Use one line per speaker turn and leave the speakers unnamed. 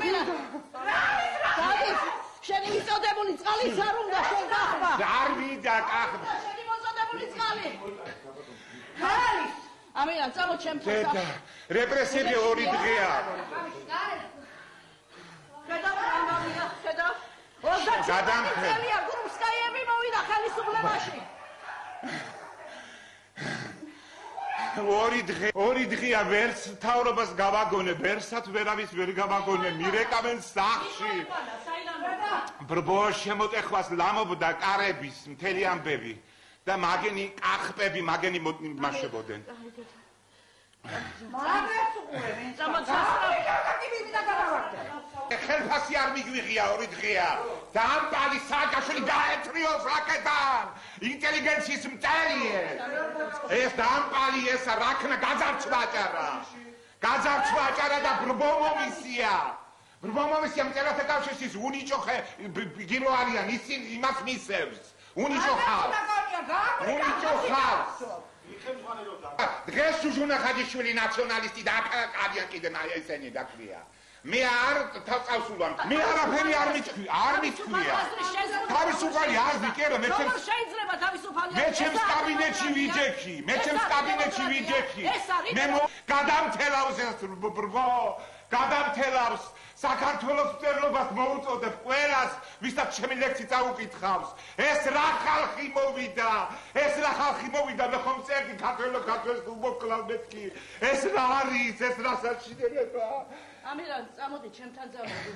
ამირა დადის შენი მიწოდებული წყალი არ უნდა შენ გახმა
არ მინდა კახმა
შენი მოწოდებული წყალი ხალის ამირა წამო ჩემთან
დედა რეპრესიები 2 დღეა
ხედავ ამირა ხედავ 29 წელია გრუმსკაიები მოვიდა ხელისუფლებაში
2 დღეა ვერც თავრობას გავაგონე ვერსად ვერავის ვერ გავაგონე მირეკავენ სახში ბრბო შემოტეხვას ლამობდა კარების მთელი ამბები და მაგენი კახპები მაგენი მასებოდნენ
მაგას უყურებენ
ხელფასი არ მიგვიღია 2 დღეა და ამ პალი სააკაშვილი გაეთრიოს რაკეტან ინტელიგენციის მწერია ეს და ამ პალი ეს რაქნა გაძარცვა აჭარა და ბრბომომისია მწერათა კავშირის უნიჭოხე გილო არიან ისინი იმას მისევს უნიჭო ხალხს დღეს სუჟუნა ხაჯიშვილი ნაციონალისტი და აკადიან კიდე ესენი დაქვია მე არ თავწავსულვარ მე არაფერი არ მითქვია თავისუფალი არ ვიკერა მე
შეიძლება თავისუფალი
მე ჩემს კაბინეტში ვიჯექი მე გადამთელავს ეს ბრბო გადამთელავს საქართველოს მწერლობას მოუწოდებ ყველას ვისაც ჩემი ლექსი წაუკითხავს ეს რა ხალხი მოვიდა მე ხომ წერდი ქართველს უმოკლავ მეთქი ეს რა არის ეს რა საჩინელება
ამირა წამოდი ჩემთან წამოდი